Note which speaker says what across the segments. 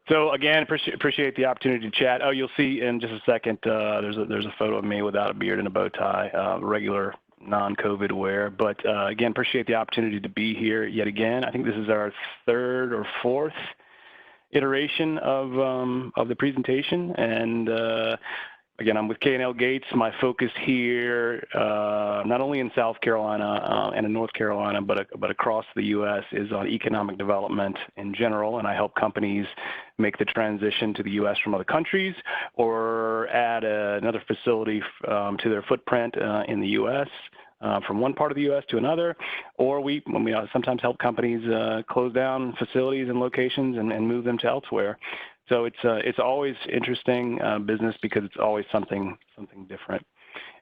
Speaker 1: So again, appreciate the opportunity to chat. Oh, you'll see in just a second, there's a photo of me without a beard and a bow tie, regular non-COVID wear. But again, appreciate the opportunity to be here yet again. I think this is our third or fourth iteration of the presentation. And again, I'm with K&L Gates. My focus here, not only in South Carolina and in North Carolina, but across the U.S., is on economic development in general. And I help companies make the transition to the U.S. from other countries, or add another facility to their footprint in the U.S. From one part of the U.S. to another, or we sometimes help companies close down facilities and locations and move them to elsewhere. So it's always interesting business, because it's always something different.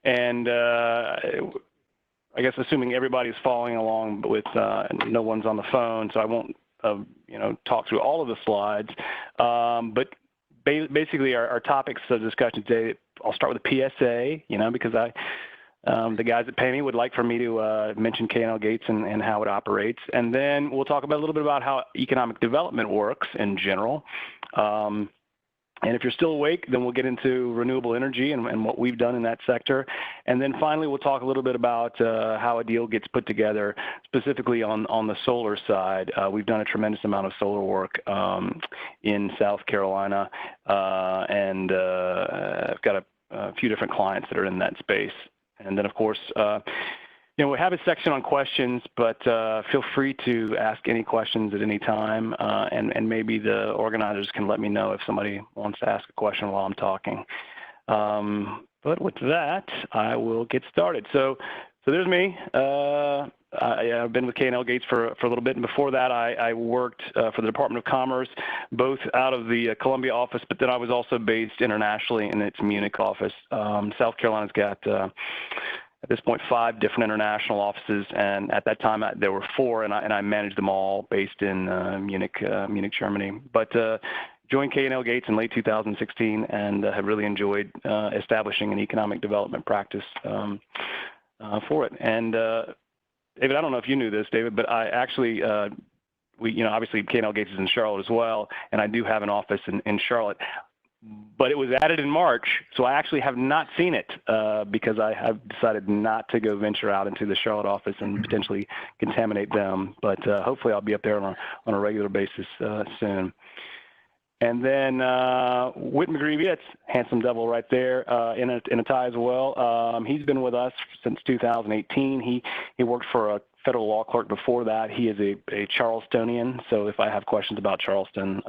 Speaker 1: And I guess assuming everybody's following along with no one's on the phone, so I won't talk through all of the slides. But basically our topics of discussion today, I'll start with a PSA, because the guys that pay me would like for me to mention K&L Gates and how it operates. And then we'll talk about a little bit about how economic development works in general. And if you're still awake, then we'll get into renewable energy and what we've done in that sector. And then finally, we'll talk a little bit about how a deal gets put together, specifically on the solar side. We've done a tremendous amount of solar work in South Carolina, and I've got a few different clients that are in that space. And then, of course, we have a section on questions, but feel free to ask any questions at any time, and maybe the organizers can let me know if somebody wants to ask a question while I'm talking. But with that, I will get started. So there's me. I've been with K&L Gates for a little bit, and before that, I worked for the Department of Commerce, both out of the Columbia office, but then I was also based internationally in its Munich office. South Carolina's got, at this point, 5 different international offices, and at that time there were 4, and I managed them all based in Munich, Germany. But joined K&L Gates in late 2016, and have really enjoyed establishing an economic development practice for it. And David, I don't know if you knew this, David, but I actually, obviously K&L Gates is in Charlotte as well, and I do have an office in Charlotte. But it was added in March, so I actually have not seen it because I have decided not to go venture out into the Charlotte office and potentially contaminate them. But hopefully I'll be up there on a regular basis soon. And then Whit McGreevy, that's handsome devil right there, in a tie as well. He's been with us since 2018. He worked for a federal law clerk before that. He is a Charlestonian, so if I have questions about Charleston,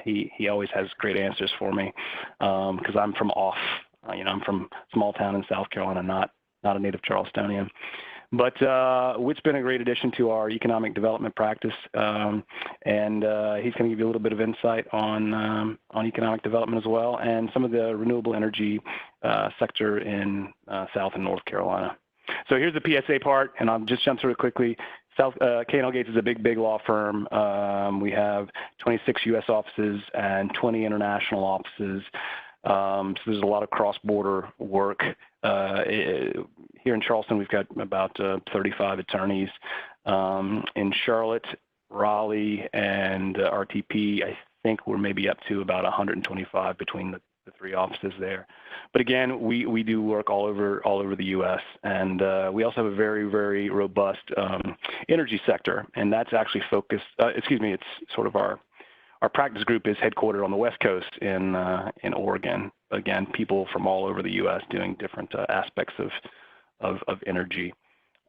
Speaker 1: he always has great answers for me, because I'm from I'm from small town in South Carolina, not a native Charlestonian. But Whit's been a great addition to our economic development practice, and he's going to give you a little bit of insight on economic development as well, and some of the renewable energy sector in South and North Carolina. So here's the PSA part, and I'll just jump through it quickly. K&L Gates is a big law firm. We have 26 U.S. offices and 20 international offices. So there's a lot of cross-border work. Here in Charleston, we've got about 35 attorneys. In Charlotte, Raleigh, and RTP, I think we're maybe up to about 125 between the 3 offices there. But again, we do work all over the U.S., and we also have a very robust energy sector, and that's actually focused. It's sort of our practice group is headquartered on the West Coast in Oregon. Again, people from all over the U.S. doing different aspects of energy,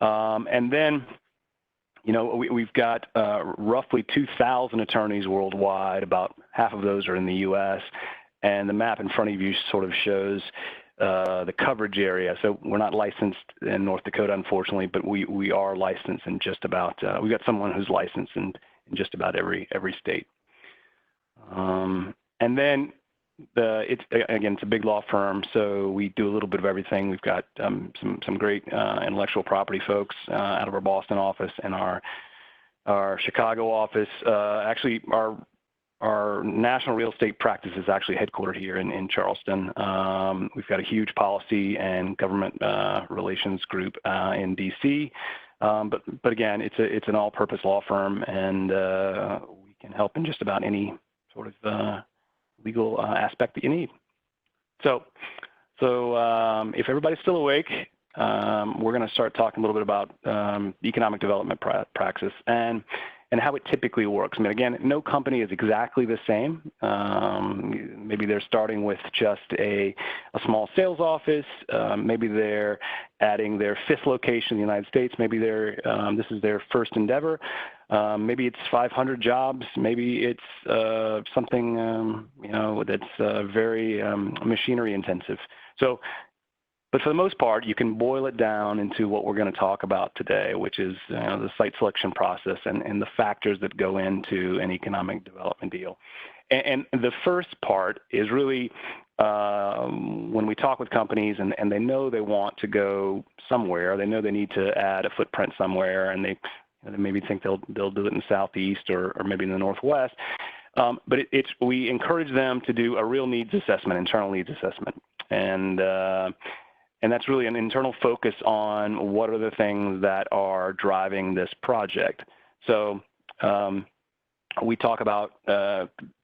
Speaker 1: and then. We've got roughly 2,000 attorneys worldwide. About half of those are in the U.S., and the map in front of you sort of shows the coverage area. So we're not licensed in North Dakota, unfortunately, but we are licensed in just about. We've got someone who's licensed in just about every state. And then it's a big law firm, so we do a little bit of everything. We've got some great intellectual property folks out of our Boston office and our Chicago office. Actually, our national real estate practice is actually headquartered here in Charleston. We've got a huge policy and government relations group in D.C. But again, it's an all-purpose law firm, and we can help in just about any sort of legal aspect that you need. So if everybody's still awake, we're going to start talking a little bit about economic development practice and how it typically works. I mean, again, no company is exactly the same. Maybe they're starting with just a small sales office. Maybe they're adding their 5th location in the United States. Maybe this is their first endeavor. Maybe it's 500 jobs. Maybe it's something that's very machinery intensive. But for the most part, you can boil it down into what we're going to talk about today, which is the site selection process and the factors that go into an economic development deal. And the first part is really when we talk with companies and they know they want to go somewhere, they know they need to add a footprint somewhere, and they maybe think they'll do it in the Southeast or maybe in the Northwest. But we encourage them to do a real needs assessment, internal needs assessment. And that's really an internal focus on what are the things that are driving this project. So we talk about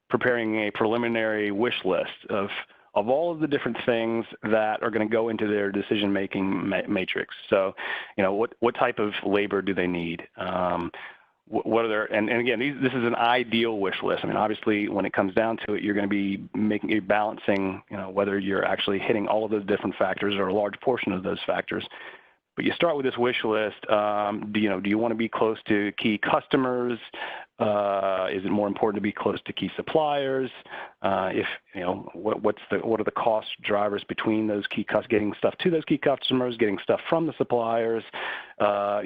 Speaker 1: preparing a preliminary wish list of all of the different things that are going to go into their decision-making matrix. So, what type of labor do they need? What are their, and again, this is an ideal wish list. I mean, obviously, when it comes down to it, you're going to be balancing, whether you're actually hitting all of those different factors or a large portion of those factors. But you start with this wish list. Do you want to be close to key customers? Is it more important to be close to key suppliers? What are the cost drivers between those key getting stuff to those key customers, getting stuff from the suppliers? Are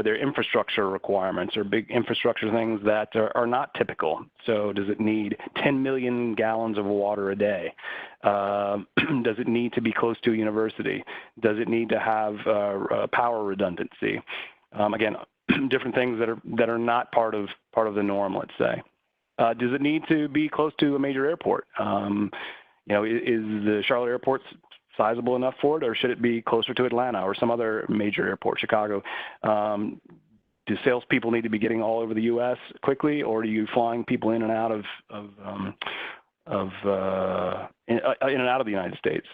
Speaker 1: there infrastructure requirements or big infrastructure things that are not typical? So does it need 10 million gallons of water a day? Does it need to be close to a university? Does it need to have power redundancy? Again, different things that are not part of the norm, let's say. Does it need to be close to a major airport? Is the Charlotte airport sizable enough for it, or should it be closer to Atlanta or some other major airport, Chicago? Do salespeople need to be getting all over the U.S. quickly, or are you flying people in and out of the United States?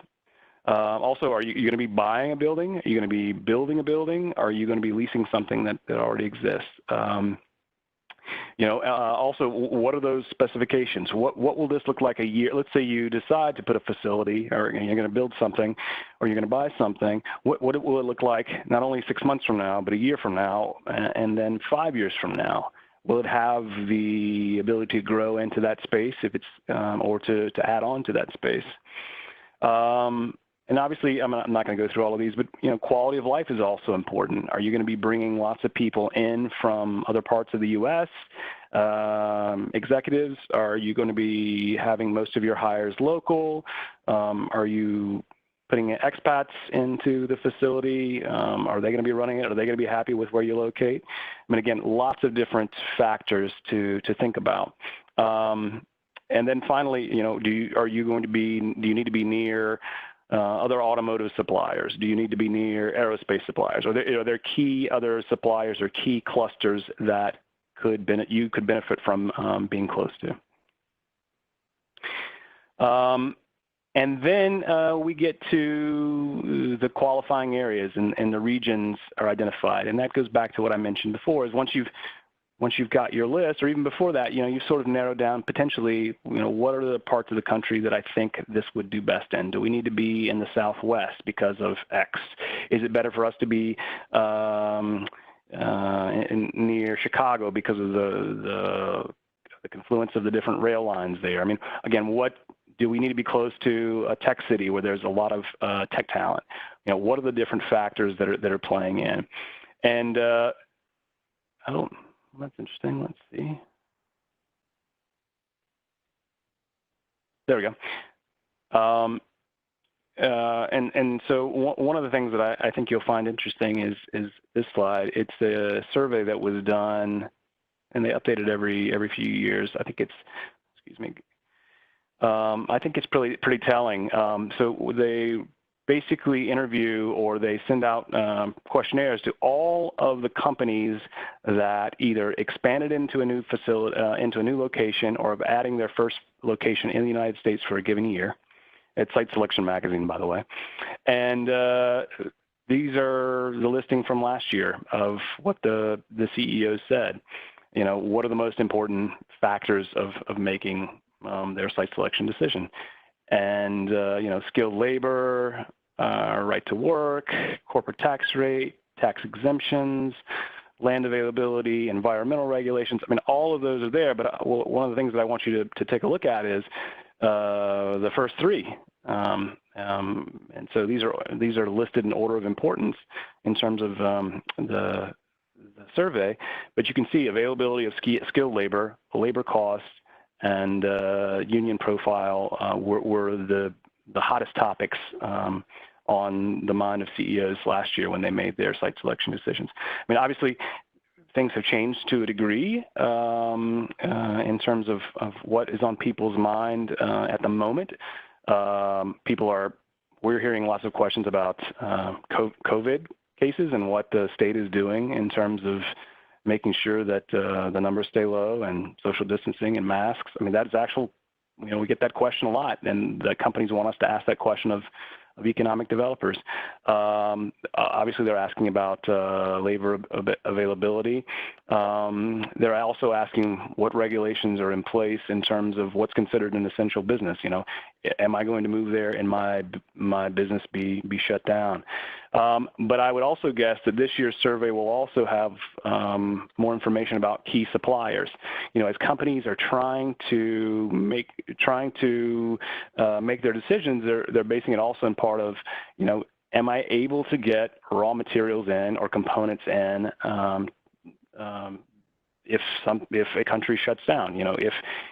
Speaker 1: Also, are you going to be buying a building? Are you going to be building a building? Are you going to be leasing something that already exists? Also, what are those specifications? What will this look like a year? Let's say you decide to put a facility, or you're going to build something, or you're going to buy something. What will it look like not only 6 months from now, but a year from now, and then 5 years from now? Will it have the ability to grow into that space if it's or to add on to that space? And obviously, I'm not going to go through all of these, but quality of life is also important. Are you going to be bringing lots of people in from other parts of the U.S.? Executives, are you going to be having most of your hires local? Are you putting expats into the facility? Are they going to be running it? Are they going to be happy with where you locate? I mean, again, lots of different factors to think about. And then finally, do you need to be near other automotive suppliers? Do you need to be near aerospace suppliers? Are there key other suppliers or key clusters that you could benefit from being close to? And then we get to the qualifying areas and the regions are identified. And that goes back to what I mentioned before, is once you've got your list, or even before that, you've sort of narrowed down potentially, what are the parts of the country that I think this would do best in? Do we need to be in the Southwest because of X? Is it better for us to be near Chicago because of the confluence of the different rail lines there? I mean, again, do we need to be close to a tech city where there's a lot of tech talent? What are the different factors that are playing in? And that's interesting. Let's see. There we go. And so one of the things that I think you'll find interesting is this slide. It's a survey that was done, and they update it every few years. I think it's, excuse me. I think it's pretty telling. So they basically interview, or they send out questionnaires to all of the companies that either expanded into a new facility, into a new location, or are adding their first location in the United States for a given year. It's Site Selection Magazine, by the way. And these are the listing from last year of what the CEO said. You know, what are the most important factors of making their site selection decision? And, you know, skilled labor, right to work, corporate tax rate, tax exemptions, land availability, environmental regulations. I mean, all of those are there, but one of the things that I want you to take a look at is the first three. And so these are listed in order of importance in terms of the survey, but you can see availability of skilled labor, labor costs, and union profile were the hottest topics on the mind of CEOs last year when they made their site selection decisions. I mean, obviously, things have changed to a degree in terms of what is on people's mind at the moment. We're hearing lots of questions about COVID cases and what the state is doing in terms of making sure that the numbers stay low and social distancing and masks. I mean, that's actual, you know, we get that question a lot, and the companies want us to ask that question of economic developers. Obviously, they're asking about labor availability. They're also asking what regulations are in place in terms of what's considered an essential business. You know, am I going to move there and my business be shut down? But I would also guess that this year's survey will also have more information about key suppliers. You know, as companies are trying to make their decisions, they're basing it also in part of, you know, am I able to get raw materials in or components in if a country shuts down? You know,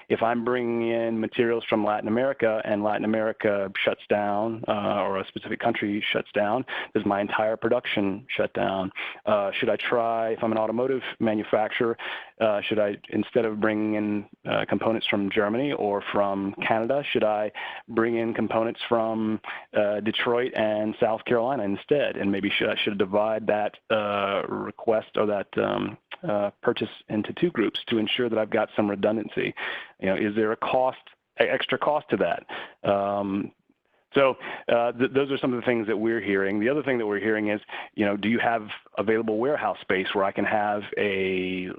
Speaker 1: if I'm bringing in materials from Latin America and Latin America shuts down or a specific country shuts down, does my entire production shut down? Should I try, if I'm an automotive manufacturer, should I, instead of bringing in components from Germany or from Canada, should I bring in components from Detroit and South Carolina instead? And maybe should I divide that request or that purchase into two groups to ensure that I've got some redundancy? You know, is there a extra cost to that? So those are some of the things that we're hearing. The other thing that we're hearing is, you know, do you have available warehouse space where I can have a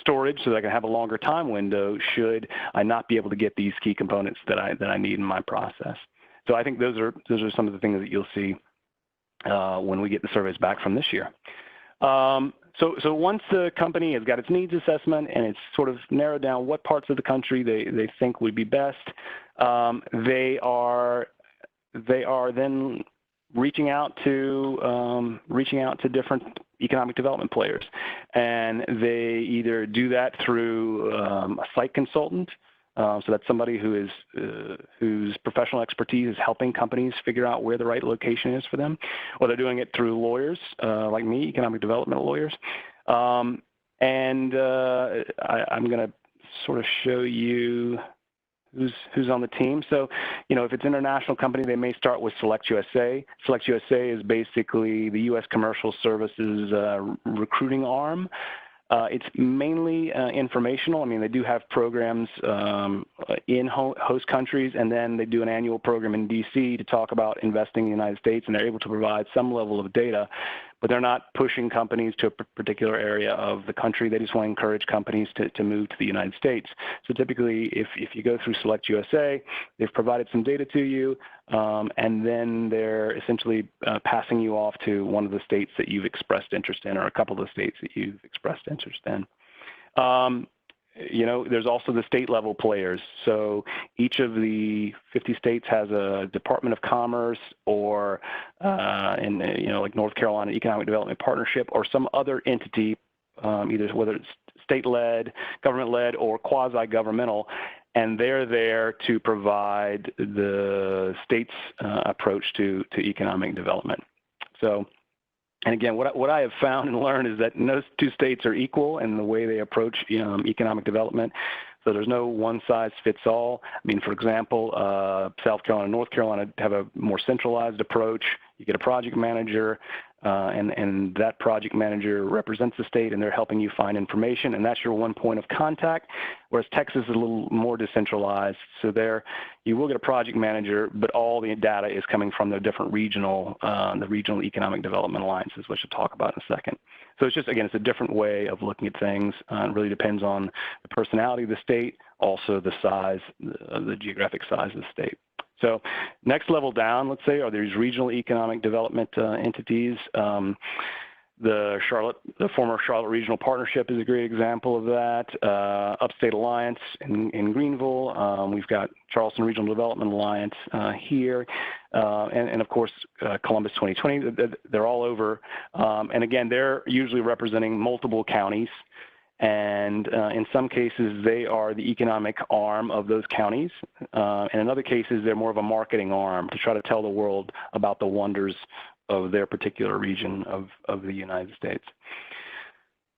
Speaker 1: storage so that I can have a longer time window should I not be able to get these key components that I need in my process? So I think those are some of the things that you'll see when we get the surveys back from this year. So once the company has got its needs assessment and it's sort of narrowed down what parts of the country they think would be best, they are then reaching out to different economic development players, and they either do that through a site consultant. So that's somebody whose professional expertise is helping companies figure out where the right location is for them, or they're doing it through lawyers like me, economic development lawyers. I'm going to sort of show you who's on the team. So, you know, if it's an international company, they may start with Select USA. Select USA is basically the U.S. Commercial Services recruiting arm. It's mainly informational. I mean, they do have programs in host countries, and then they do an annual program in D.C. to talk about investing in the United States, and they're able to provide some level of data, but they're not pushing companies to a particular area of the country. They just want to encourage companies to move to the United States. So typically, if you go through Select USA, they've provided some data to you, and then they're essentially passing you off to one of the states that you've expressed interest in, or a couple of the states that you've expressed interest in. You know, there's also the state level players. So each of the 50 states has a Department of Commerce, or you know, like North Carolina Economic Development Partnership, or some other entity, either whether it's state-led, government-led, or quasi-governmental, and they're there to provide the state's approach to economic development. So And again, what I have found and learned is that no two states are equal in the way they approach economic development. So there's no one size fits all. I mean, for example, South Carolina and North Carolina have a more centralized approach. You get a project manager, and that project manager represents the state, and they're helping you find information, and that's your one point of contact, whereas Texas is a little more decentralized. So there you will get a project manager, but all the data is coming from the different regional, the regional economic development alliances, which we'll talk about in a second. So it's just, again, it's a different way of looking at things. It really depends on the personality of the state, also the size, the geographic size of the state. So next level down, let's say, are these regional economic development entities. The former Charlotte Regional Partnership is a great example of that. Upstate Alliance in Greenville. We've got Charleston Regional Development Alliance here. And of course, Columbus 2020, they're all over. And again, they're usually representing multiple counties. And in some cases, they are the economic arm of those counties. And in other cases, they're more of a marketing arm to try to tell the world about the wonders of their particular region of the United States.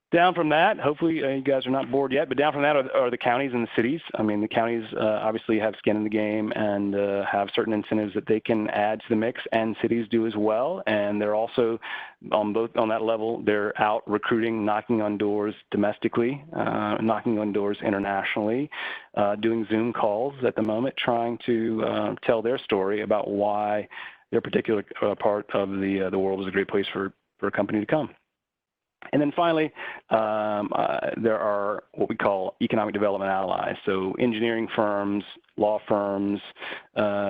Speaker 1: Down from that, hopefully you guys are not bored yet, but down from that are the counties and the cities. I mean, the counties obviously have skin in the game and have certain incentives that they can add to the mix, and cities do as well. And they're also on that level, they're out recruiting, knocking on doors domestically, knocking on doors internationally, doing Zoom calls at the moment, trying to tell their story about why their particular part of the world is a great place for a company to come. And then finally, there are what we call economic development allies, so engineering firms, law firms,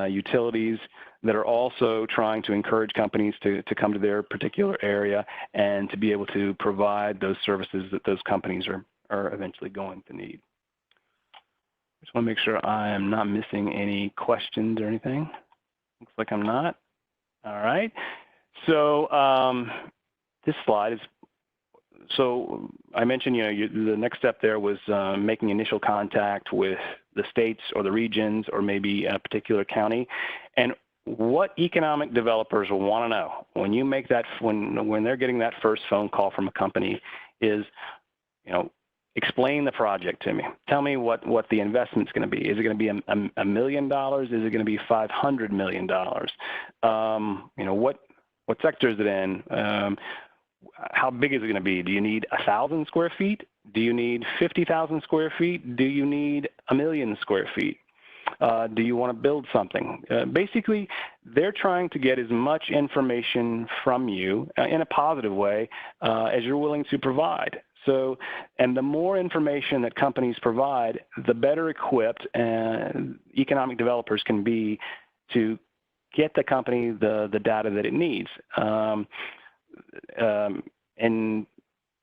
Speaker 1: utilities that are also trying to encourage companies to come to their particular area and to be able to provide those services that those companies are eventually going to need. I just want to make sure I am not missing any questions or anything. Looks like I'm not. All right. So this slide is, so I mentioned, the next step there was making initial contact with the states or the regions or maybe a particular county. And what economic developers want to know when you make that, when they're getting that first phone call from a company is, explain the project to me. Tell me what the investment's going to be. Is it going to be $1 million? Is it going to be $500 million? What sector is it in? How big is it going to be? Do you need 1,000 square feet? Do you need 50,000 square feet? Do you need 1 million square feet? Do you want to build something? Basically, they're trying to get as much information from you in a positive way as you're willing to provide. So, and the more information that companies provide, the better equipped economic developers can be to get the company the data that it needs. And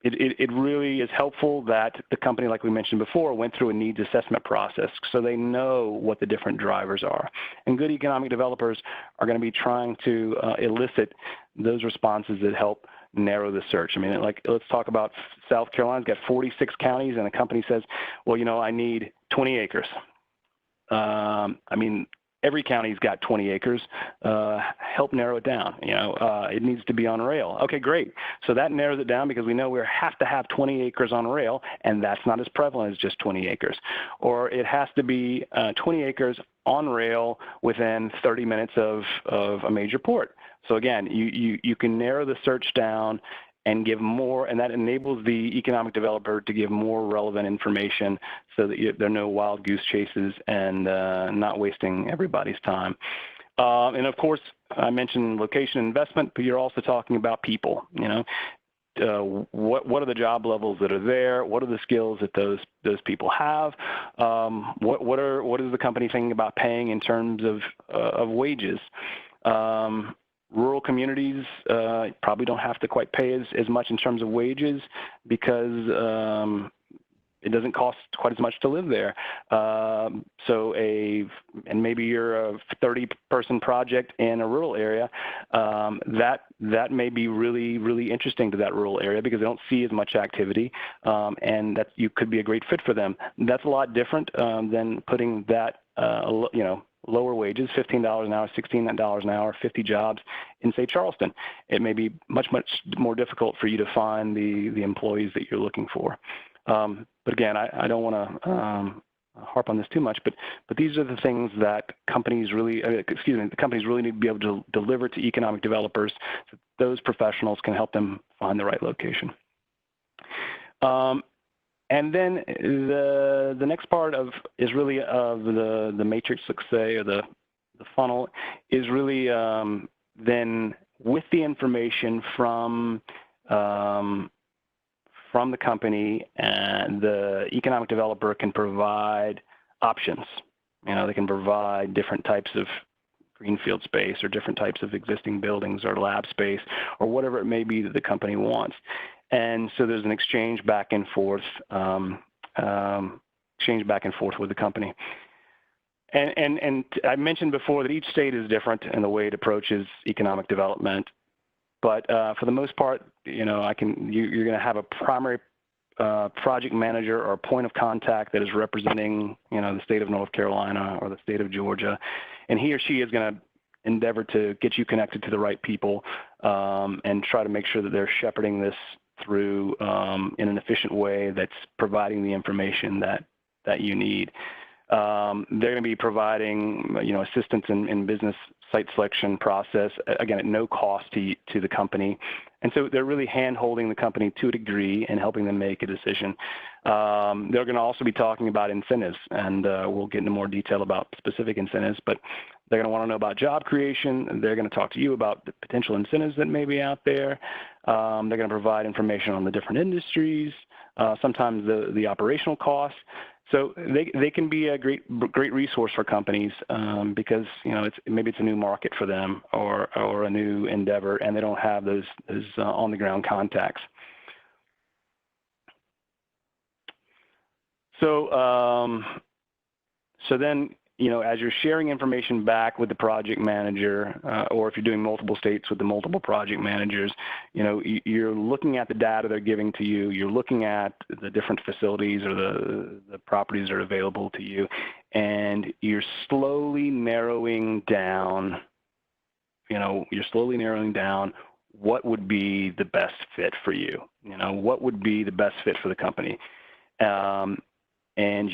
Speaker 1: it really is helpful that the company, like we mentioned before, went through a needs assessment process so they know what the different drivers are. And good economic developers are going to be trying to elicit those responses that help narrow the search. I mean, let's talk about South Carolina's got 46 counties, and a company says, well, I need 20 acres. I mean, every county's got 20 acres. Help narrow it down. It needs to be on rail. Okay, great. So that narrows it down because we know we have to have 20 acres on rail, and that's not as prevalent as just 20 acres. Or it has to be 20 acres on rail within 30 minutes of a major port. So again, you can narrow the search down and give more, and that enables the economic developer to give more relevant information so that there are no wild goose chases and not wasting everybody's time. And of course, I mentioned location and investment, but you're also talking about people. What are the job levels that are there? What are the skills that those people have? What is the company thinking about paying in terms of wages? Rural communities probably don't have to quite pay as much in terms of wages because it doesn't cost quite as much to live there. And maybe you're a 30-person project in a rural area. That may be really, really interesting to that rural area because they don't see as much activity, and that you could be a great fit for them. That's a lot different than putting that lower wages, $15 an hour, $16 an hour, 50 jobs in, say, Charleston. It may be much more difficult for you to find the employees that you're looking for. But again, I don't want to harp on this too much, but these are the things that companies really, the companies really need to be able to deliver to economic developers so those professionals can help them find the right location. And then the next part is really of the matrix, let's say, or the funnel, is really then with the information from the company, and the economic developer can provide options. They can provide different types of greenfield space or different types of existing buildings or lab space or whatever it may be that the company wants. And so there's an exchange back and forth with the company. And I mentioned before that each state is different in the way it approaches economic development. But for the most part, you're going to have a primary project manager or point of contact that is representing, the state of North Carolina or the state of Georgia, and he or she is going to endeavor to get you connected to the right people and try to make sure that they're shepherding this through in an efficient way that's providing the information that you need. They're going to be providing, assistance in business site selection process, again, at no cost to the company. And so they're really hand-holding the company to a degree and helping them make a decision. They're going to also be talking about incentives, and we'll get into more detail about specific incentives, but they're going to want to know about job creation. They're going to talk to you about the potential incentives that may be out there. They're going to provide information on the different industries, sometimes the operational costs. So they can be a great resource for companies because maybe it's a new market for them or a new endeavor, and they don't have those on the ground contacts. So then as you're sharing information back with the project manager, or if you're doing multiple states with the multiple project managers, you're looking at the data they're giving to you. You're looking at the different facilities or the properties that are available to you, and you're slowly narrowing down. What would be the best fit for you. What would be the best fit for the company. And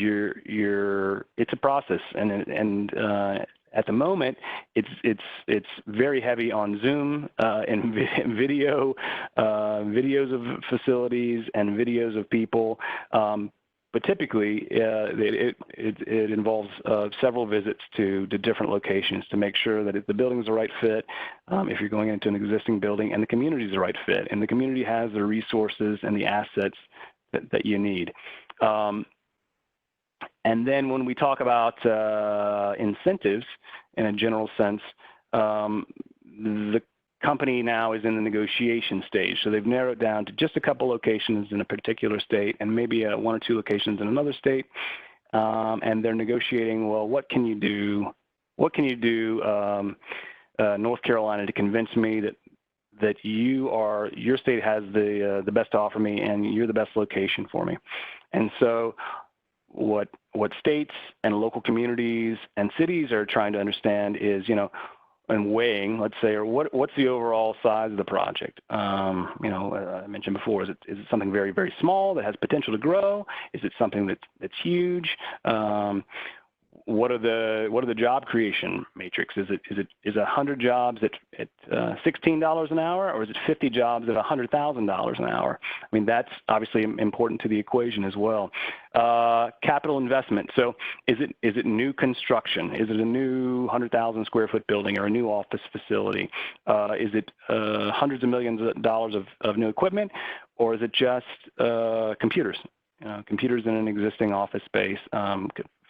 Speaker 1: it's a process, and at the moment, it's very heavy on Zoom and videos of facilities and videos of people. But typically, it involves several visits to different locations to make sure that the building's the right fit, if you're going into an existing building, and the community's the right fit, and the community has the resources and the assets that you need. And then when we talk about incentives in a general sense, the company now is in the negotiation stage. So they've narrowed down to just a couple locations in a particular state and maybe one or two locations in another state. And they're negotiating, well, what can you do? What can you do, North Carolina, to convince me that your state has the best to offer me and you're the best location for me? And so what states and local communities and cities are trying to understand is, and weighing, let's say, or what's the overall size of the project? I mentioned before, is it something very, very small that has potential to grow? Is it something that's huge? What are the job creation matrix? Is it 100 jobs at $16 an hour, or is it 50 jobs at $100,000 an hour? I mean, that's obviously important to the equation as well. Capital investment. So is it new construction? Is it a new 100,000 square foot building or a new office facility? Is it hundreds of millions of dollars of new equipment, or is it just computers? Computers in an existing office space,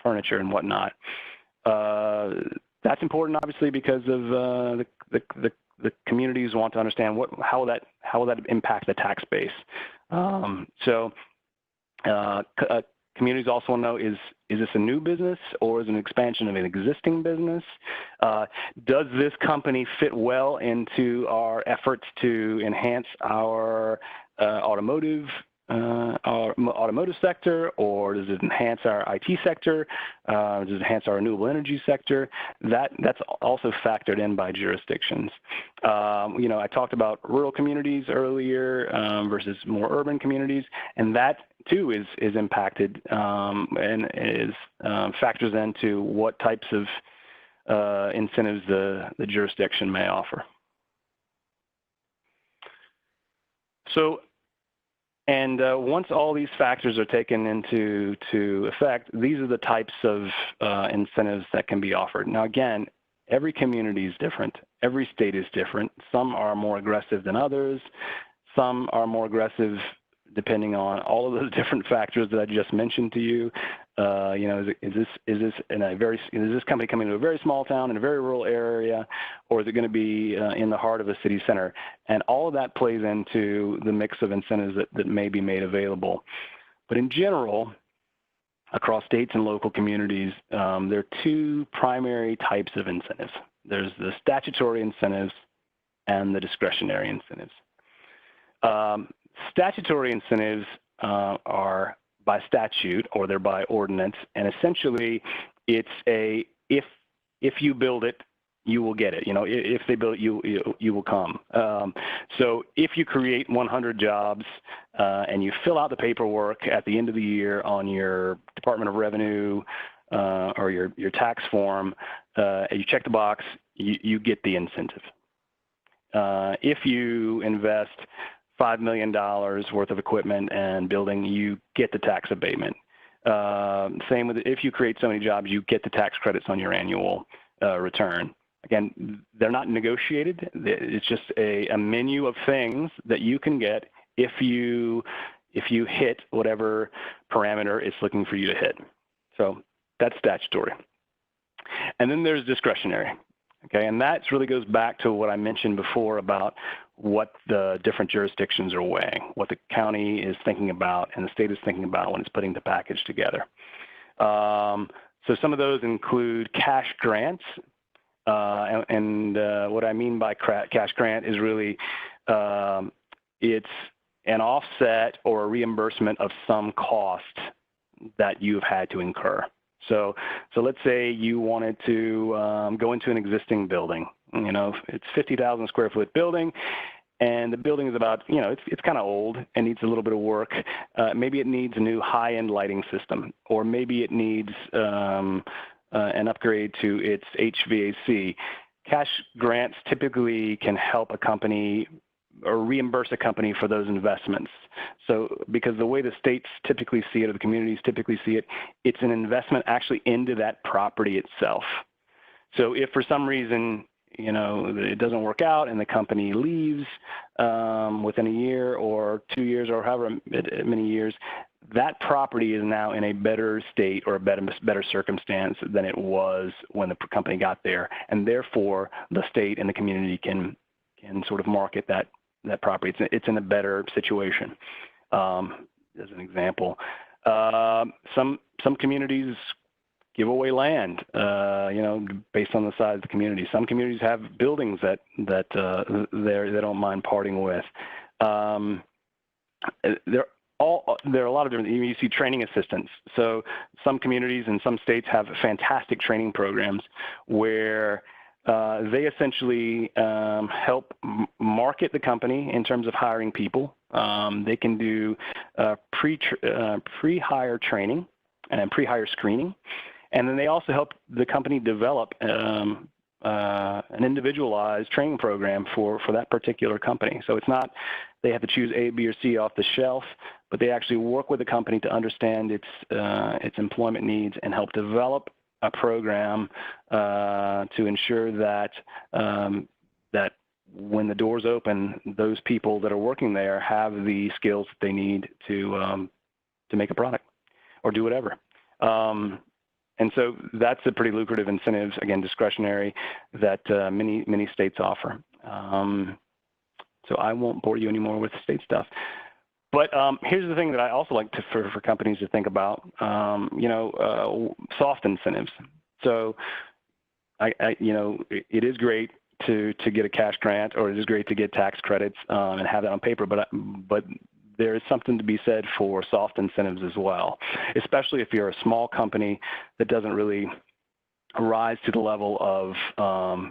Speaker 1: furniture and whatnot. That's important, obviously, because of the communities want to understand how will that impact the tax base. Communities also want to know, is this a new business or is it an expansion of an existing business? Does this company fit well into our efforts to enhance our automotive our automotive sector, or does it enhance our IT sector? Does it enhance our renewable energy sector? That's also factored in by jurisdictions. I talked about rural communities earlier versus more urban communities, and that too is impacted and is factors into what types of incentives the jurisdiction may offer. So, and once all these factors are taken into effect, these are the types of incentives that can be offered. Now, again, every community is different. Every state is different. Some are more aggressive than others. Some are more aggressive depending on all of those different factors that I just mentioned to you. Is this company coming to a very small town in a very rural area, or is it going to be in the heart of a city center? And all of that plays into the mix of incentives that may be made available. But in general, across states and local communities, there are two primary types of incentives. There's the statutory incentives and the discretionary incentives. Statutory incentives are by statute, or they're by ordinance, and essentially it's a if you build it, you will get it. If they build it, you will come. So if you create 100 jobs and you fill out the paperwork at the end of the year on your Department of Revenue or your tax form, and you check the box, you get the incentive. If you invest $5 million worth of equipment and building, you get the tax abatement. Same with if you create so many jobs, you get the tax credits on your annual return. Again, they're not negotiated. It's just a menu of things that you can get if you hit whatever parameter it's looking for you to hit. So that's statutory. And then there's discretionary. Okay, and that really goes back to what I mentioned before about what the different jurisdictions are weighing, what the county is thinking about and the state is thinking about when it's putting the package together. So some of those include cash grants, and what I mean by cash grant is really it's an offset or a reimbursement of some cost that you've had to incur. So let's say you wanted to go into an existing building. It's 50,000 square foot building, and the building is about, it's kind of old and needs a little bit of work. Maybe it needs a new high-end lighting system, or maybe it needs an upgrade to its HVAC. Cash grants typically can help a company or reimburse a company for those investments. So because the way the states typically see it, or the communities typically see it, it's an investment actually into that property itself. So if for some reason, it doesn't work out and the company leaves within a year or 2 years or however many years, that property is now in a better state or a better circumstance than it was when the company got there. And therefore, the state and the community can sort of market that property. It's in a better situation. As an example, some communities give away land, based on the size of the community. Some communities have buildings that they don't mind parting with. There are a lot of different. You see training assistants. So some communities and some states have fantastic training programs where they essentially help market the company in terms of hiring people. They can do pre-hire training and pre-hire screening. And then they also help the company develop an individualized training program for that particular company. So it's not they have to choose A, B, or C off the shelf, but they actually work with the company to understand its employment needs and help develop a program to ensure that that when the doors open, those people that are working there have the skills that they need to make a product or do whatever. And so that's a pretty lucrative incentive, again, discretionary, that many states offer. So I won't bore you anymore with the state stuff. But here's the thing that I also like for companies to think about, soft incentives. So, it is great to get a cash grant, or it is great to get tax credits and have that on paper, but there is something to be said for soft incentives as well, especially if you're a small company that doesn't really rise to the level of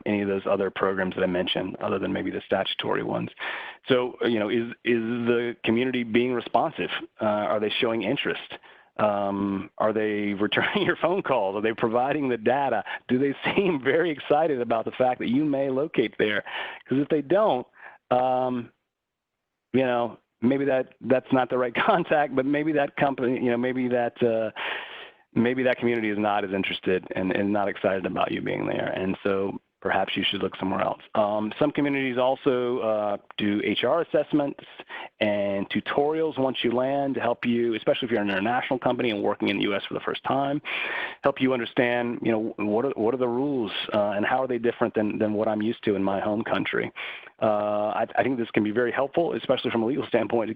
Speaker 1: any of those other programs that I mentioned, other than maybe the statutory ones. So, is the community being responsive? Are they showing interest? Are they returning your phone calls? Are they providing the data? Do they seem very excited about the fact that you may locate there? Because if they don't, maybe that's not the right contact, but maybe that company, maybe that community is not as interested and not excited about you being there. And so perhaps you should look somewhere else. Some communities also do HR assessments and tutorials once you land to help you, especially if you're an international company and working in the U.S. for the first time, help you understand, what are the rules and how are they different than what I'm used to in my home country. I think this can be very helpful, especially from a legal standpoint, to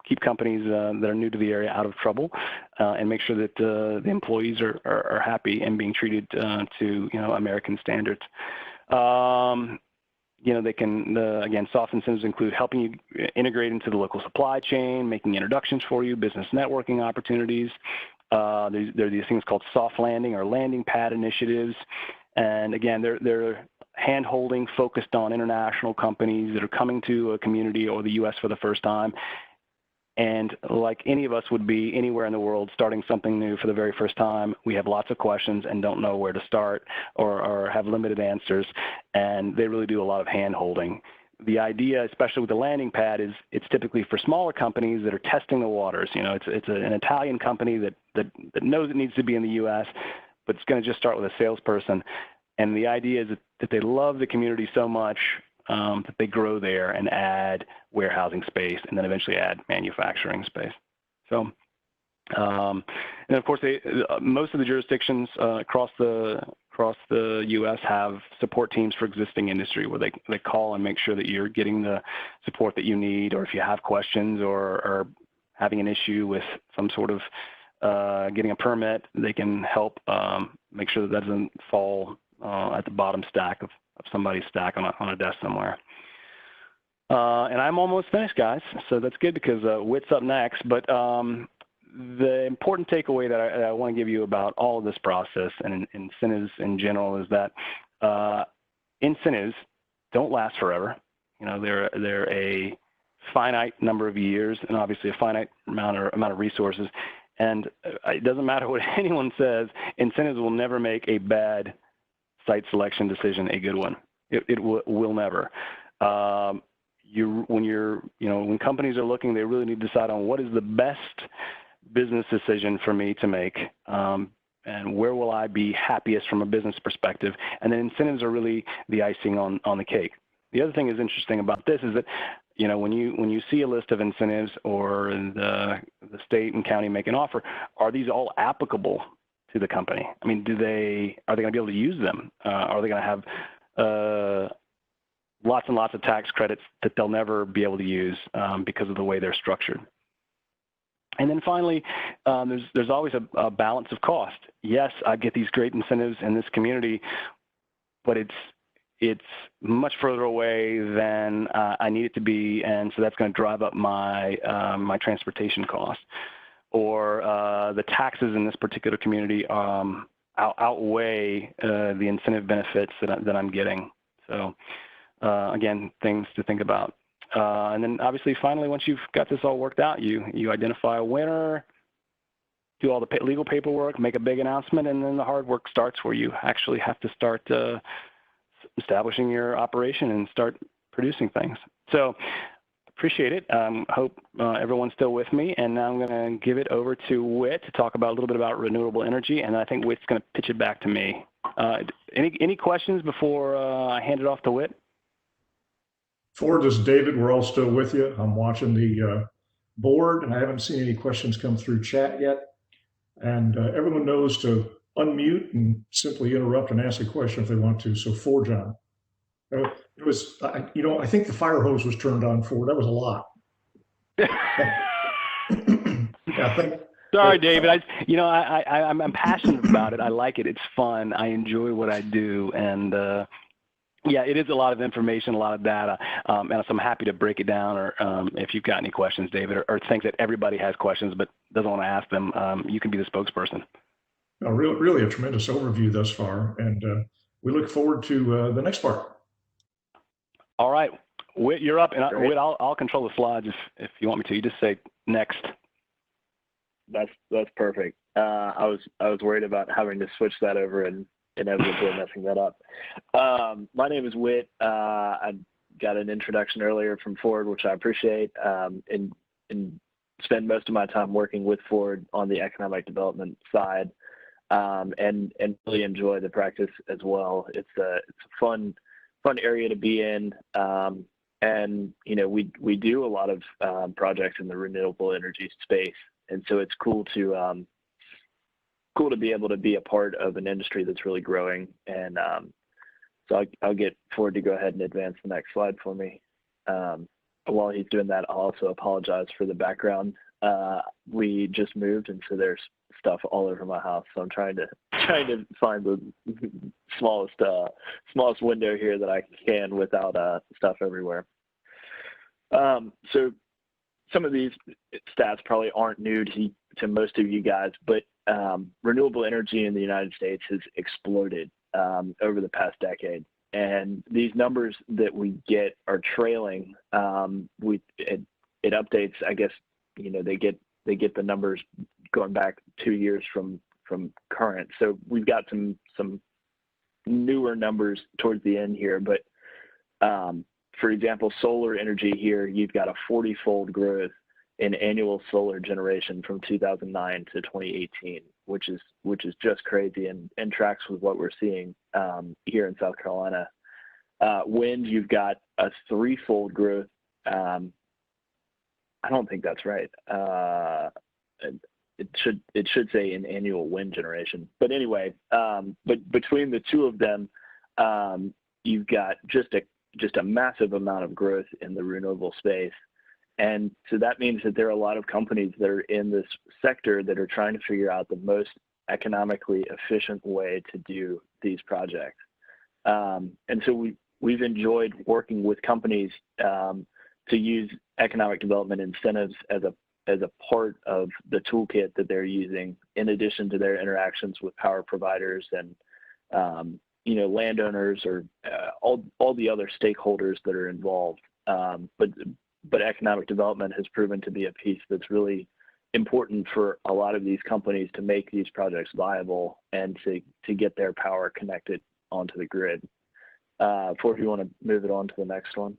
Speaker 1: keep companies that are new to the area out of trouble and make sure that the employees are happy and being treated to American standards. They can, again, soft incentives include helping you integrate into the local supply chain, making introductions for you, business networking opportunities. There are these things called soft landing or landing pad initiatives. And again, they're hand-holding focused on international companies that are coming to a community or the U.S. for the first time. And like any of us would be anywhere in the world starting something new for the very first time, we have lots of questions and don't know where to start or have limited answers. And they really do a lot of hand-holding. The idea, especially with the landing pad, is it's typically for smaller companies that are testing the waters. It's an Italian company that knows it needs to be in the U.S., but it's going to just start with a salesperson. And the idea is that they love the community so much that they grow there and add warehousing space and then eventually add manufacturing space. So, and of course, most of the jurisdictions across the U.S. have support teams for existing industry where they call and make sure that you're getting the support that you need, or if you have questions or having an issue with some sort of getting a permit, they can help make sure that doesn't fall at the bottom stack of somebody's stack on a desk somewhere. And I'm almost finished, guys, so that's good because Whit's up next. But the important takeaway that I want to give you about all of this process and incentives in general is that incentives don't last forever. They're a finite number of years and obviously a finite amount of resources. And it doesn't matter what anyone says, incentives will never make a bad site selection decision a good one. It will never. When companies are looking, they really need to decide on what is the best business decision for me to make, and where will I be happiest from a business perspective. And then incentives are really the icing on the cake. The other thing is interesting about this is that when you see a list of incentives or the state and county make an offer, are these all applicable to the company? I mean, are they going to be able to use them? Are they going to have lots and lots of tax credits that they'll never be able to use because of the way they're structured? And then finally, there's always a balance of cost. Yes, I get these great incentives in this community, but it's much further away than I need it to be, and so that's going to drive up my my transportation costs. Or the taxes in this particular community outweigh the incentive benefits that I'm getting. So again, things to think about. And then obviously, finally, once you've got this all worked out, you identify a winner, do all the legal paperwork, make a big announcement, and then the hard work starts where you actually have to start establishing your operation and start producing things. So appreciate it. Hope everyone's still with me. And now I'm going to give it over to Whit to talk about a little bit about renewable energy. And I think Whit's going to pitch it back to me. Any questions before I hand it off to Whit?
Speaker 2: Ford, this is David. We're all still with you. I'm watching the board, and I haven't seen any questions come through chat yet. And everyone knows to unmute and simply interrupt and ask a question if they want to. So, Ford, John. It was, I think the fire hose was turned on, Ford. That was a lot. Yeah,
Speaker 1: Sorry, David. I'm passionate about it. I like it. It's fun. I enjoy what I do, and Yeah, it is a lot of information, a lot of data, and so I'm happy to break it down. Or if you've got any questions, David, or things that everybody has questions but doesn't want to ask them, you can be the spokesperson.
Speaker 2: Really a tremendous overview thus far, and we look forward to the next part.
Speaker 1: All right, Whit, you're up, and Whit, I'll control the slides if you want me to. You just say next.
Speaker 3: That's perfect. I was worried about having to switch that over and inevitably messing that up. My name is Whit. I got an introduction earlier from Ford, which I appreciate, and spend most of my time working with Ford on the economic development side, and really enjoy the practice as well. It's a fun area to be in, and we do a lot of projects in the renewable energy space, and so it's cool to be able to be a part of an industry that's really growing. And so I'll get Ford to go ahead and advance the next slide for me. While he's doing that, I'll also apologize for the background. We just moved, and so there's stuff all over my house. So I'm trying to find the smallest window here that I can without stuff everywhere. So some of these stats probably aren't new to most of you guys, but renewable energy in the United States has exploded over the past decade. And these numbers that we get are trailing. It updates, I guess, they get the numbers going back 2 years from current. So we've got some newer numbers towards the end here. But for example, solar energy here, you've got a 40-fold growth in annual solar generation from 2009 to 2018, which is just crazy and tracks with what we're seeing here in South Carolina. Wind, you've got a 3-fold growth. I don't think that's right. It should say in annual wind generation. But anyway, but between the two of them, you've got just a massive amount of growth in the renewable space. And so that means that there are a lot of companies that are in this sector that are trying to figure out the most economically efficient way to do these projects. And so we've enjoyed working with companies to use economic development incentives as a part of the toolkit that they're using, in addition to their interactions with power providers and landowners or all the other stakeholders that are involved. But economic development has proven to be a piece that's really important for a lot of these companies to make these projects viable and to get their power connected onto the grid. Ford, if you want to move it on to the next one.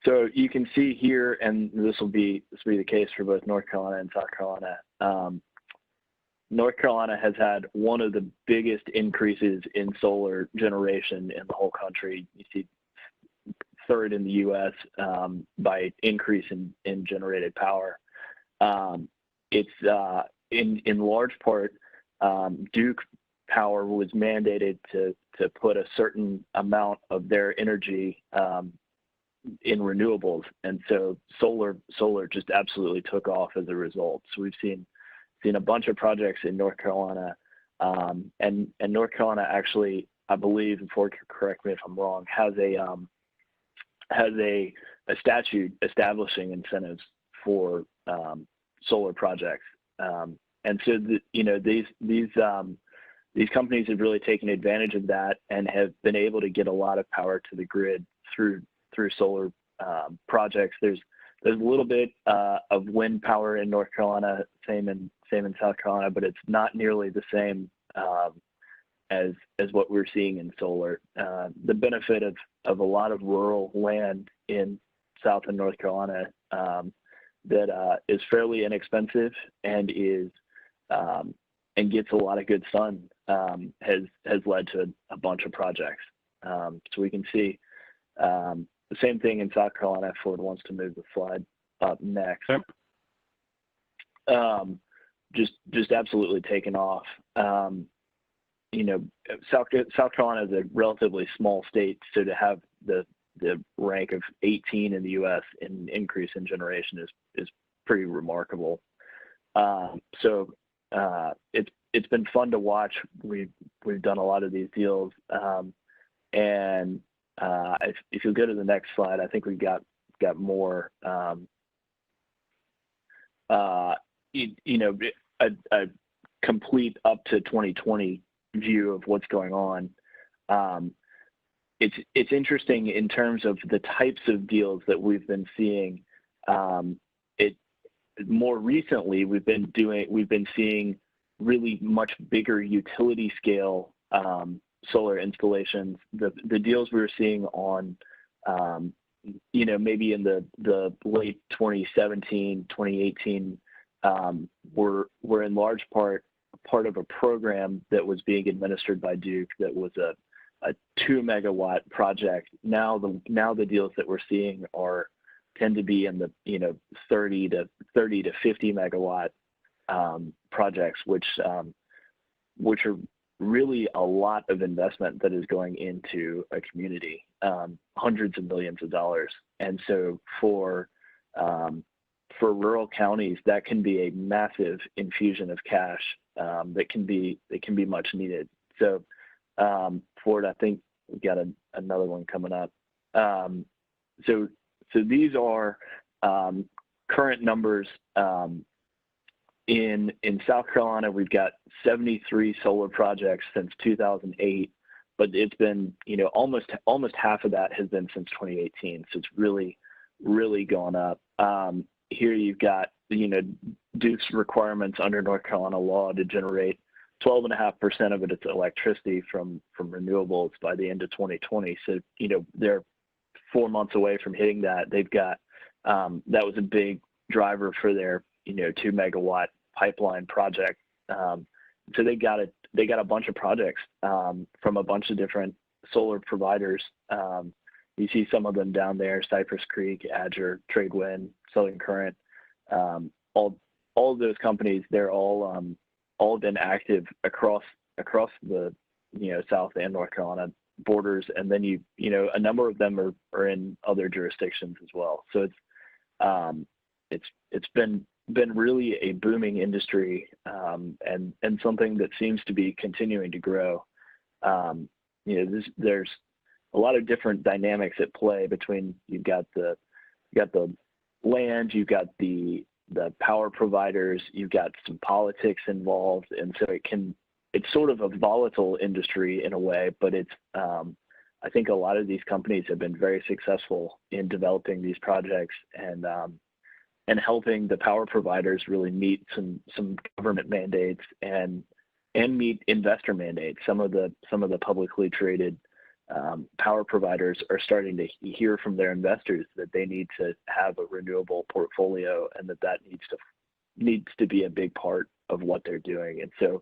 Speaker 3: So you can see here, and this will be the case for both North Carolina and South Carolina. North Carolina has had one of the biggest increases in solar generation in the whole country. You see third in the U.S. By increase in generated power. It's in large part, Duke Power was mandated to put a certain amount of their energy in renewables, and so solar just absolutely took off as a result. So we've seen a bunch of projects in North Carolina, and North Carolina actually, I believe, and Ford, correct me if I'm wrong, has a statute establishing incentives for solar projects, and so these companies have really taken advantage of that and have been able to get a lot of power to the grid through solar projects. There's a little bit of wind power in North Carolina, same in South Carolina, but it's not nearly the same as what we're seeing in solar. The benefit of a lot of rural land in South and North Carolina that is fairly inexpensive and gets a lot of good sun has led to a bunch of projects. So we can see the same thing in South Carolina. Ford wants to move the slide up next.
Speaker 1: Yep.
Speaker 3: Just absolutely taken off. South Carolina is a relatively small state, so to have the rank of 18 in the U.S. in increase in generation is pretty remarkable. So it's been fun to watch. We've we've done a lot of these deals. And if you'll go to the next slide, I think we've got more. A complete up to 2020 view of what's going on. It's interesting in terms of the types of deals that we've been seeing. More recently, we've been seeing really much bigger utility scale solar installations. The deals we were seeing on, maybe in the late 2017, 2018, were in large part of a program that was being administered by Duke that was a 2 megawatt project. Now the deals that we're seeing tend to be in the 30 to 50 megawatt projects, which are really a lot of investment that is going into a community, hundreds of millions of dollars. And so for rural counties, that can be a massive infusion of cash that can be much needed. So Ford, I think we've got another one coming up. So these are current numbers. In South Carolina, we've got 73 solar projects since 2008, but it's been, almost half of that has been since 2018. So it's really, really gone up. Here you've got, Duke's requirements under North Carolina law to generate 12.5% of its electricity from renewables by the end of 2020. So, they're 4 months away from hitting that. They've got, that was a big driver for their, 2 megawatt pipeline project. So they got a bunch of projects from a bunch of different solar providers. You see some of them down there: Cypress Creek, Azure, Tradewind, Southern Current. All of those companies, they're all been active across the South and North Carolina borders, and then a number of them are in other jurisdictions as well. So it's been really a booming industry, and something that seems to be continuing to grow. There's a lot of different dynamics at play between you've got the land, you've got the power providers, you've got some politics involved, and so it's sort of a volatile industry in a way, but it's I think a lot of these companies have been very successful in developing these projects and helping the power providers really meet some government mandates and meet investor mandates. Some of the publicly traded power providers are starting to hear from their investors that they need to have a renewable portfolio, and that needs to be a big part of what they're doing. And so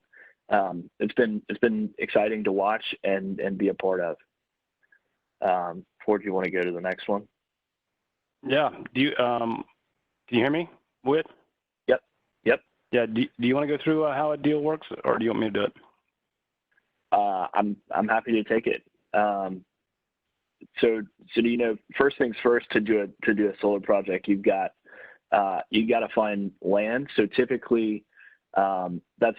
Speaker 3: it's been exciting to watch and be a part of. Ford, do you want to go to the next one?
Speaker 1: Yeah. Can you hear me, Whit?
Speaker 3: Yep.
Speaker 1: Yeah. Do you want to go through how a deal works, or do you want me to do it?
Speaker 3: I'm happy to take it. So first things first, to do a solar project, you got to find land. So typically, that's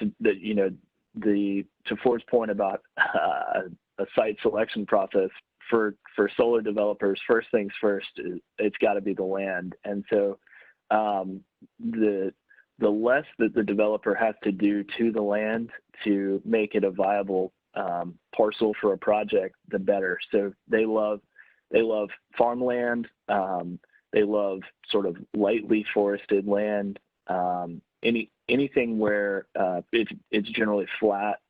Speaker 3: to Ford's point about a site selection process for solar developers. First things first, it's got to be the land. And so the less that the developer has to do to the land to make it a viable parcel for a project, the better. So they love farmland. They love sort of lightly forested land. Anything where it's generally flat,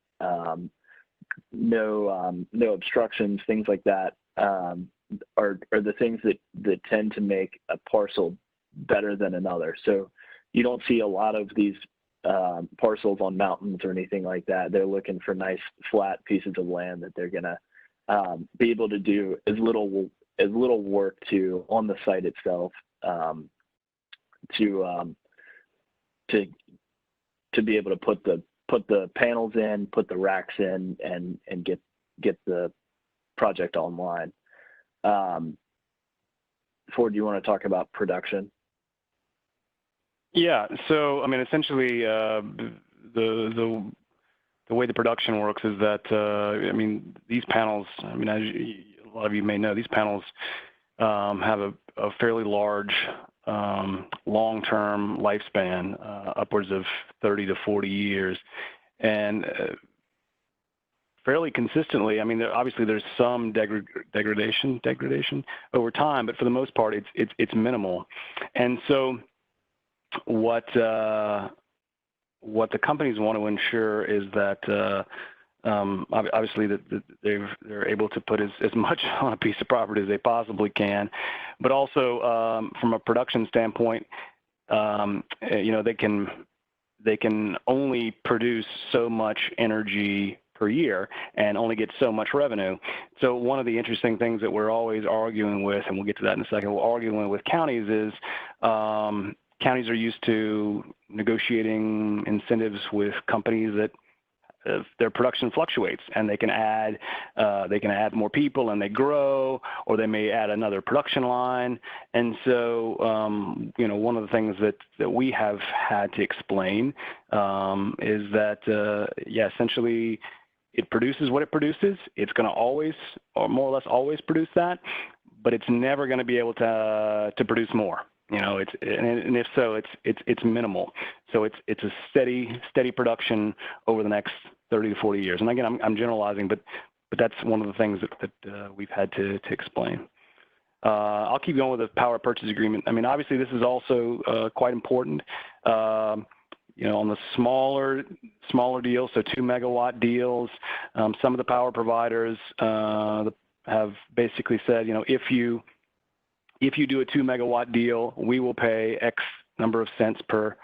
Speaker 3: no obstructions, things like that are the things that tend to make a parcel better than another. So you don't see a lot of these parcels on mountains or anything like that. They're looking for nice flat pieces of land that they're gonna be able to do as little work to on the site itself to be able to put the panels in, put the racks in, and get the project online. Ford, do you want to talk about production?
Speaker 1: Yeah. So, I mean, essentially, the the way the production works is that, I mean, these panels, I mean, as a lot of you may know, these panels have a fairly large long-term lifespan, upwards of 30 to 40 years. And fairly consistently, I mean, obviously there's some degradation over time, but for the most part, it's minimal. And so what the companies want to ensure is that obviously that they're able to put as much on a piece of property as they possibly can, but also from a production standpoint, you know, they can only produce so much energy per year and only get so much revenue. So one of the interesting things that we're always arguing with, and we'll get to that in a second, we're arguing with counties is counties are used to negotiating incentives with companies that their production fluctuates, and they can add more people and they grow, or they may add another production line. And so, you know, one of the things that we have had to explain is that, yeah, essentially it produces what it produces. It's going to always, or more or less always produce that, but it's never going to be able to produce more. You know, and if so, it's minimal. So it's a steady production over the next 30 to 40 years. And again, I'm generalizing, but that's one of the things that we've had to explain. I'll keep going with the power purchase agreement. I mean, obviously, this is also quite important. You know, on the smaller deals, so 2 megawatt deals, some of the power providers have basically said, you know, if you do a 2 megawatt deal, we will pay X number of cents per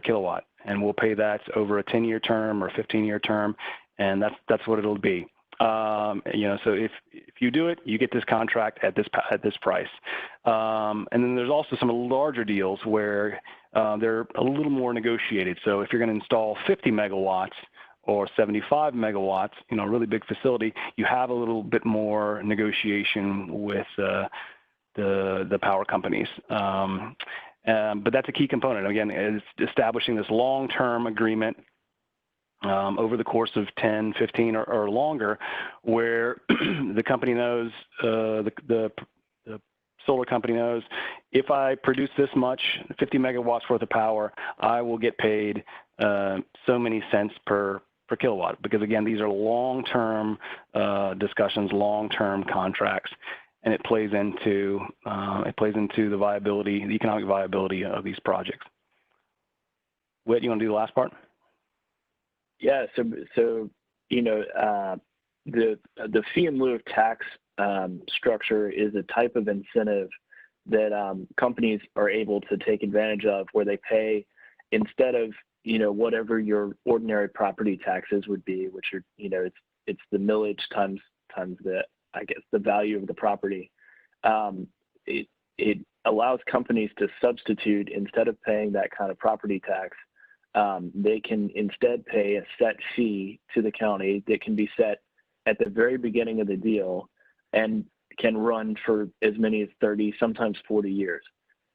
Speaker 1: kilowatt, and we'll pay that over a 10-year term or 15-year term, and that's what it'll be. You know, so if you do it, you get this contract at this price. And then there's also some larger deals where they're a little more negotiated. So if you're going to install 50 megawatts or 75 megawatts, you know, a really big facility, you have a little bit more negotiation with the power companies. But that's a key component. Again, is establishing this long-term agreement over the course of 10, 15, or longer, where the company knows, the solar company knows, if I produce this much, 50 megawatts worth of power, I will get paid so many cents per kilowatt. Because again, these are long-term discussions, long-term contracts. And it plays into the viability, the economic viability of these projects. Whit, you want to do the last part?
Speaker 3: Yeah. So you know, the fee in lieu of tax structure is a type of incentive that companies are able to take advantage of, where they pay, instead of, you know, whatever your ordinary property taxes would be, which are, you know, it's the millage times the, I guess, the value of the property. It allows companies to substitute, instead of paying that kind of property tax, they can instead pay a set fee to the county that can be set at the very beginning of the deal and can run for as many as 30, sometimes 40 years.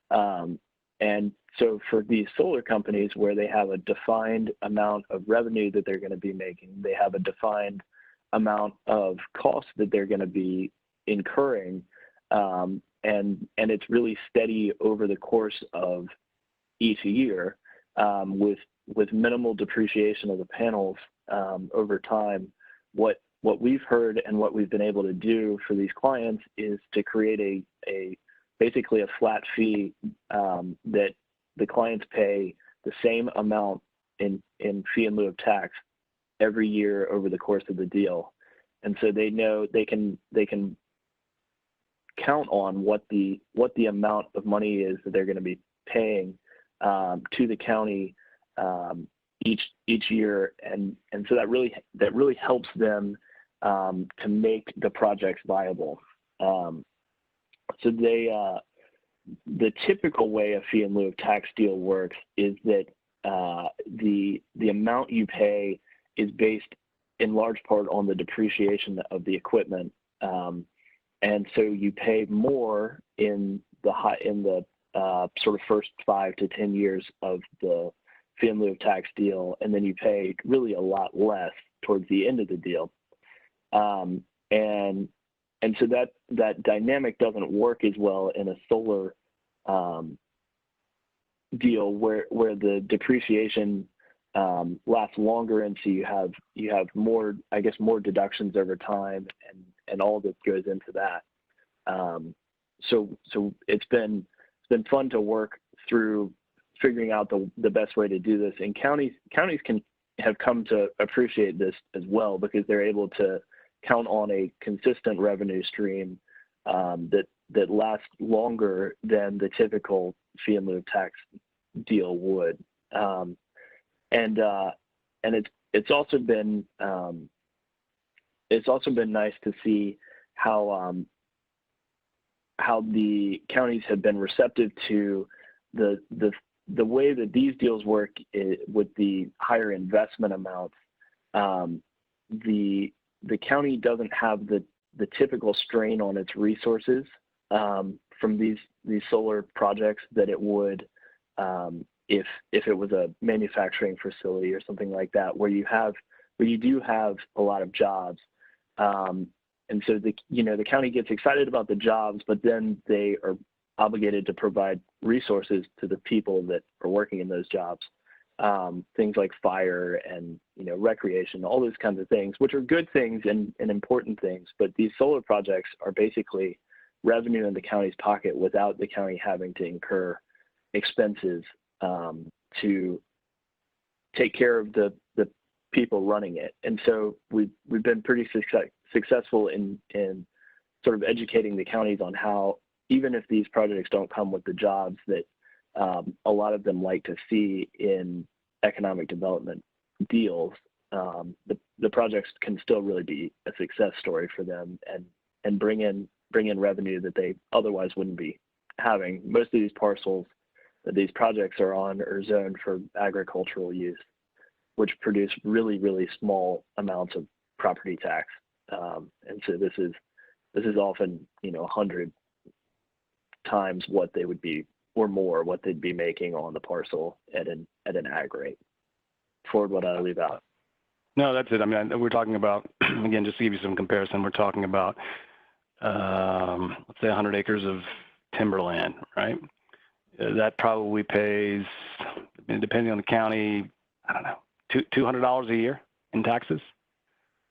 Speaker 3: And so for these solar companies, where they have a defined amount of revenue that they're going to be making, they have a defined amount of costs that they're going to be incurring, and it's really steady over the course of each year, with minimal depreciation of the panels over time. What we've heard and what we've been able to do for these clients is to create basically a flat fee that the clients pay the same amount in fee in lieu of tax every year over the course of the deal. And so they know they can count on what the amount of money is that they're going to be paying to the county each year, and so that really helps them to make the projects viable. So the typical way a fee in lieu of tax deal works is that the amount you pay is based in large part on the depreciation of the equipment, and so you pay more in the sort of first 5 to 10 years of the fee in lieu of tax deal, and then you pay really a lot less towards the end of the deal. And so that dynamic doesn't work as well in a solar deal where the depreciation lasts longer, and so you have more, I guess, more deductions over time, and all that goes into that. So it's been fun to work through figuring out the best way to do this, and counties have come to appreciate this as well, because they're able to count on a consistent revenue stream that lasts longer than the typical fee in lieu of tax deal would. And it's also been nice to see how the counties have been receptive to the way that these deals work with the higher investment amounts. The county doesn't have the typical strain on its resources from these solar projects that it would if it was a manufacturing facility or something like that, where you do have a lot of jobs. And so the county gets excited about the jobs, but then they are obligated to provide resources to the people that are working in those jobs. Things like fire and recreation, all those kinds of things, which are good things and important things. But these solar projects are basically revenue in the county's pocket without the county having to incur expenses to take care of the people running it. And so we've been pretty successful in sort of educating the counties on how, even if these projects don't come with the jobs that a lot of them like to see in economic development deals, the projects can still really be a success story for them and bring in revenue that they otherwise wouldn't be having. Most of these parcels that these projects are on are zoned for agricultural use, which produce really, really small amounts of property tax. And so this is often 100 times what they would be, or more, what they'd be making on the parcel at an ag rate. Ford, what I leave out?
Speaker 1: No, that's it. I mean, we're talking about, again, just to give you some comparison, we're talking about, let's say 100 acres of timberland, right? That probably pays, depending on the county, I don't know, $200 a year in taxes.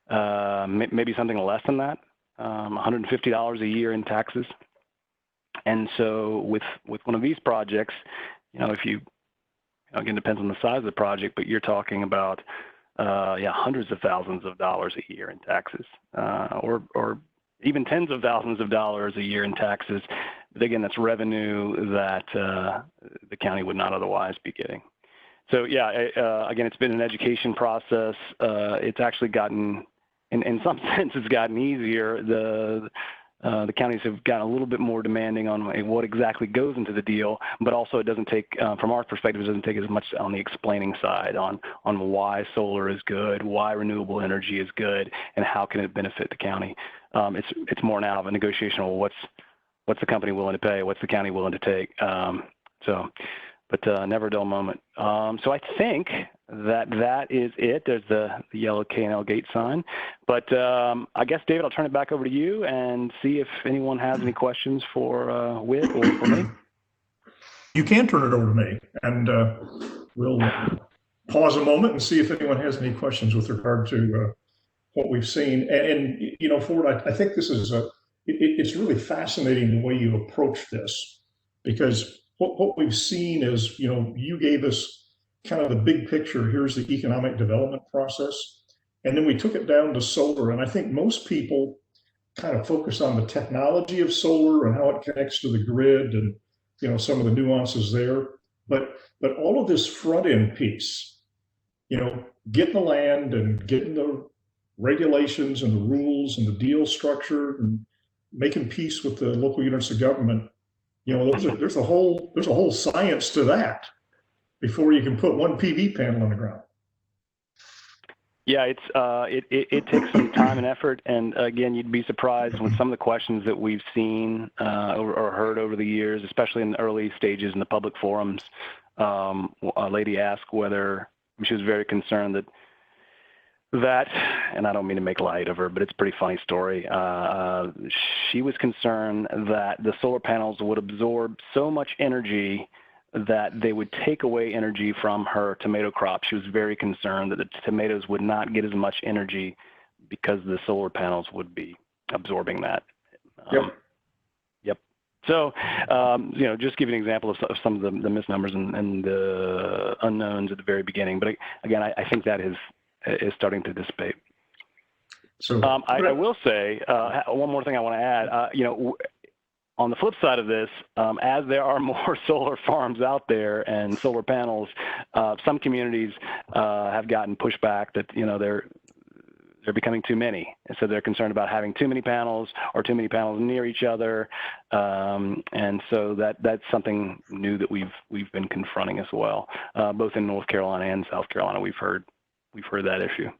Speaker 1: Maybe something less than that, $150 a year in taxes. And so with one of these projects, if you, again, depends on the size of the project, but you're talking about, hundreds of thousands of dollars a year in taxes, or even tens of thousands of dollars a year in taxes. But again, that's revenue that the county would not otherwise be getting. So again, it's been an education process. It's actually gotten, in some sense, it's gotten easier. The counties have gotten a little bit more demanding on what exactly goes into the deal, but also it doesn't take, from our perspective, it doesn't take as much on the explaining side on why solar is good, why renewable energy is good, and how can it benefit the county. It's more now of a negotiation of what's the company willing to pay, what's the county willing to take. But never a dull moment. So I think that is it. There's the yellow K&L Gates sign. But I guess, David, I'll turn it back over to you and see if anyone has any questions for Whit or for me.
Speaker 2: You can turn it over to me, and we'll pause a moment and see if anyone has any questions with regard to what we've seen. And Ford, I think this is it's really fascinating the way you approach this, because what we've seen is, you gave us kind of the big picture. Here's the economic development process. And then we took it down to solar. And I think most people kind of focus on the technology of solar and how it connects to the grid and, some of the nuances there. But all of this front end piece, getting the land and getting the regulations and the rules and the deal structure and making peace with the local units of government, there's a whole science to that before you can put one PV panel on the ground.
Speaker 1: Yeah, it takes some time and effort, and again, you'd be surprised with some of the questions that we've seen or heard over the years, especially in the early stages in the public forums. a lady asked whether she was very concerned that, and I don't mean to make light of her, but it's a pretty funny story. She was concerned that the solar panels would absorb so much energy that they would take away energy from her tomato crop. She was very concerned that the tomatoes would not get as much energy because the solar panels would be absorbing that. Yep. So, just give you an example of some of the misnomers and the unknowns at the very beginning. But again, I think that is starting to dissipate.
Speaker 2: So
Speaker 1: I will say one more thing I want to add. On the flip side of this, as there are more solar farms out there and solar panels, some communities have gotten pushback that they're becoming too many, and so they're concerned about having too many panels or too many panels near each other, and so that's something new that we've been confronting as well, both in North Carolina and South Carolina. We've heard that issue.